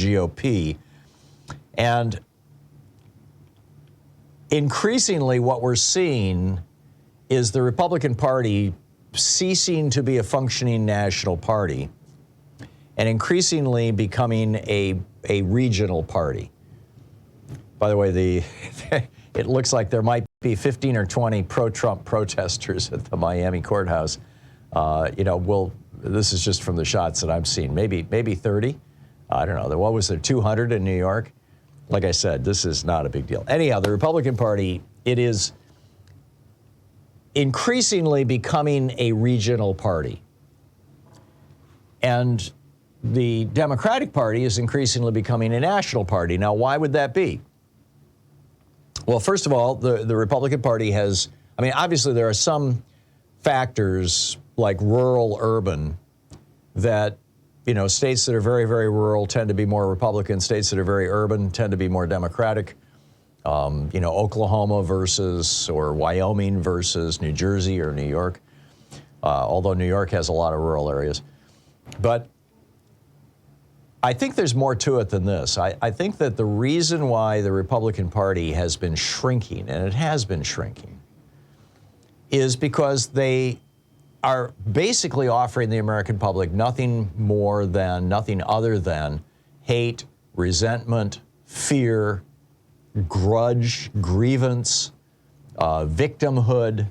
GOP. And increasingly what we're seeing is the Republican Party ceasing to be a functioning national party and increasingly becoming a regional party. By the way, it looks like there might be 15 or 20 pro-Trump protesters at the Miami courthouse. This is just from the shots that I've seen. Maybe 30. I don't know. What was there, 200 in New York? Like I said, this is not a big deal. Anyhow, the Republican Party, it is increasingly becoming a regional party. And the Democratic Party is increasingly becoming a national party. Now, why would that be? Well, first of all, the Republican Party has, obviously there are some factors like rural, urban, that, states that are very, very rural tend to be more Republican. States that are very urban tend to be more Democratic. Oklahoma or Wyoming versus New Jersey or New York, although New York has a lot of rural areas. But I think there's more to it than this. I think that the reason why the Republican Party has been shrinking, and it has been shrinking, is because they are basically offering the American public nothing other than hate, resentment, fear, grudge, grievance, victimhood.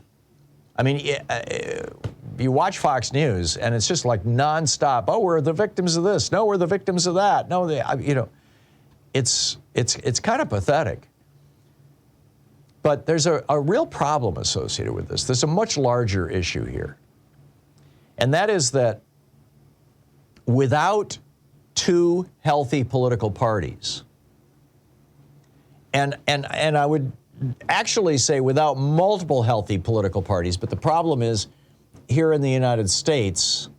You watch Fox News and it's just like nonstop. Oh, we're the victims of this. No, we're the victims of that. No, it's kind of pathetic. But there's a real problem associated with this. There's a much larger issue here. And that is that without two healthy political parties, and I would actually say without multiple healthy political parties, but the problem is here in the United States,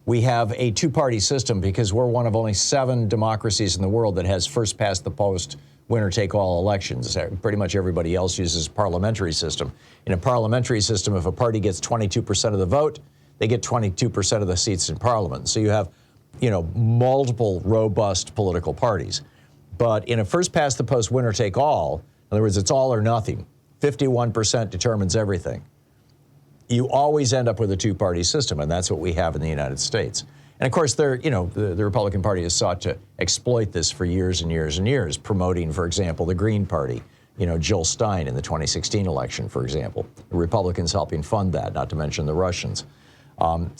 we have a two-party system because we're one of only 7 democracies in the world that has first-past-the-post, winner-take-all elections. Pretty much everybody else uses a parliamentary system. In a parliamentary system, if a party gets 22% of the vote, they get 22% of the seats in parliament. So you have, multiple robust political parties. But in a first-past-the-post, winner-take-all, in other words, it's all or nothing, 51% determines everything. You always end up with a two-party system, and that's what we have in the United States. And of course, the Republican Party has sought to exploit this for years and years and years, promoting, for example, the Green Party, Jill Stein in the 2016 election, for example. The Republicans helping fund that, not to mention the Russians. But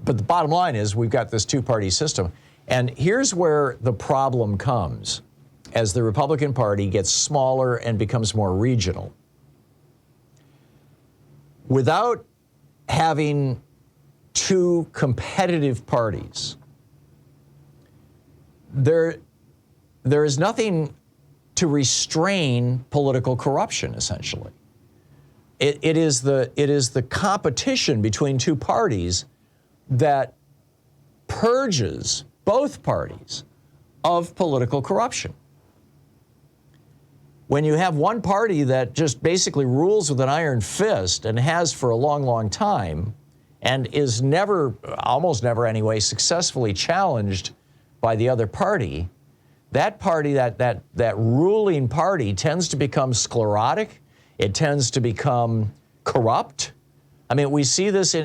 the bottom line is we've got this two-party system. And here's where the problem comes as the Republican Party gets smaller and becomes more regional. Without having two competitive parties, there is nothing to restrain political corruption, essentially. It is the competition between two parties that purges both parties of political corruption. When you have one party that just basically rules with an iron fist and has for a long, long time and is never, almost never anyway, successfully challenged by the other party, that party, that ruling party tends to become sclerotic. It tends to become corrupt. We see this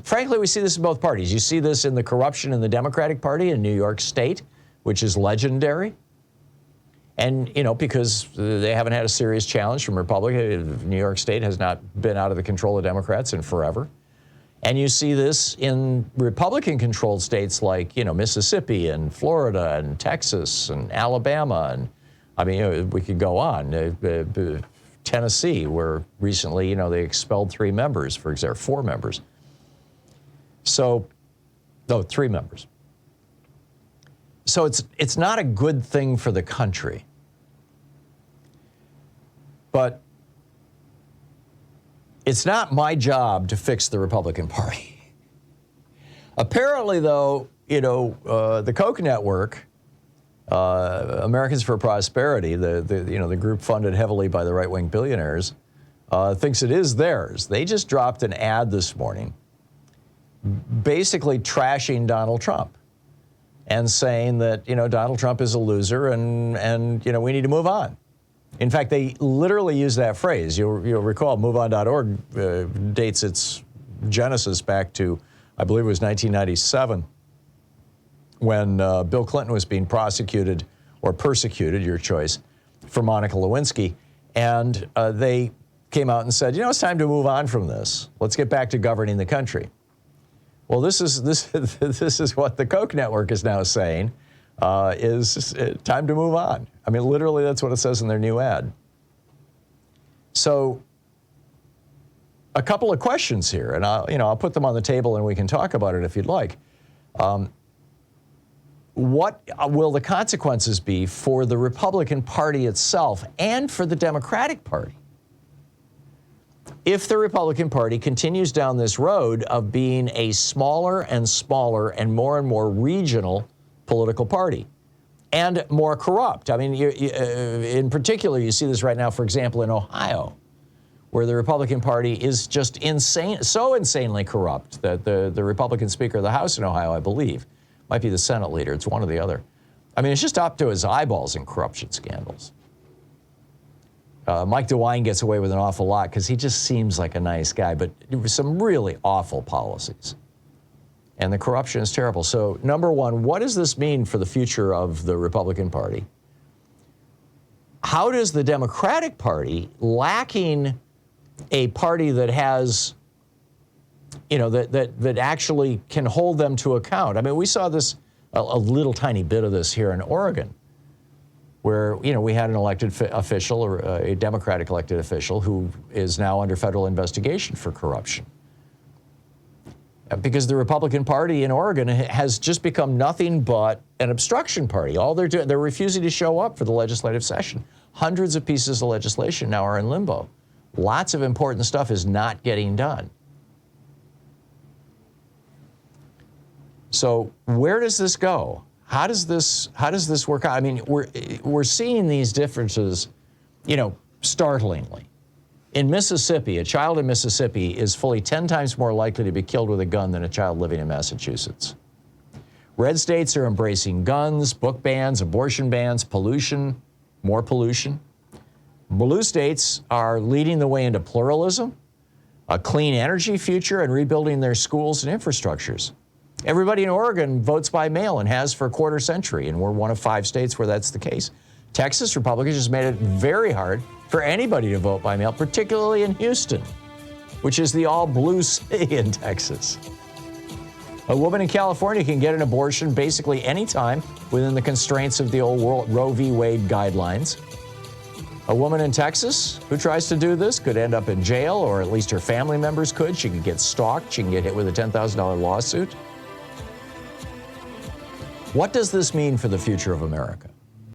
frankly, we see this in both parties. You see this in the corruption in the Democratic Party in New York State, which is legendary. And, because they haven't had a serious challenge from Republicans, New York State has not been out of the control of Democrats in forever. And you see this in Republican-controlled states like, Mississippi and Florida and Texas and Alabama. And, we could go on. Tennessee, where recently, they expelled 3 members, for example, 4 members. 3 members. So it's not a good thing for the country. But it's not my job to fix the Republican Party. Apparently, though, the Koch network, Americans for Prosperity, the group funded heavily by the right-wing billionaires, thinks it is theirs. They just dropped an ad this morning basically trashing Donald Trump. and saying that, Donald Trump is a loser and we need to move on. In fact, they literally use that phrase. You'll recall MoveOn.org dates its genesis back to, I believe it was 1997, when Bill Clinton was being prosecuted or persecuted, your choice, for Monica Lewinsky. And they came out and said, it's time to move on from this. Let's get back to governing the country. Well, this is what the Koch network is now saying, is time to move on. I mean, literally, that's what it says in their new ad. So a couple of questions here, and I'll put them on the table and we can talk about it if you'd like. What will the consequences be for the Republican Party itself and for the Democratic Party if the Republican Party continues down this road of being a smaller and smaller and more regional political party and more corrupt? I mean, in particular, you see this right now, for example, in Ohio, where the Republican Party is just so insanely corrupt that the Republican Speaker of the House in Ohio, I believe, might be the Senate leader. It's one or the other. I mean, it's just up to his eyeballs in corruption scandals. Mike DeWine gets away with an awful lot because he just seems like a nice guy, but some really awful policies. And the corruption is terrible. So, number one, what does this mean for the future of the Republican Party? How does the Democratic Party, lacking a party that has, that actually can hold them to account? I mean, we saw this, a little tiny bit of this here in Oregon, where, we had an elected official, or a Democratic elected official, who is now under federal investigation for corruption. Because the Republican Party in Oregon has just become nothing but an obstruction party. All they're doing, they're refusing to show up for the legislative session. Hundreds of pieces of legislation now are in limbo. Lots of important stuff is not getting done. So where does this go? How does this work out? I mean, we're seeing these differences, startlingly. In Mississippi, a child in Mississippi is fully 10 times more likely to be killed with a gun than a child living in Massachusetts. Red states are embracing guns, book bans, abortion bans, pollution, more pollution. Blue states are leading the way into pluralism, a clean energy future, and rebuilding their schools and infrastructures. Everybody in Oregon votes by mail and has for a quarter century, and we're one of 5 states where that's the case. Texas, Republicans just made it very hard for anybody to vote by mail, particularly in Houston, which is the all-blue city in Texas. A woman in California can get an abortion basically any time within the constraints of the old Roe v. Wade guidelines. A woman in Texas who tries to do this could end up in jail, or at least her family members could. She could get stalked. She can get hit with a $10,000 lawsuit. What does this mean for the future of America?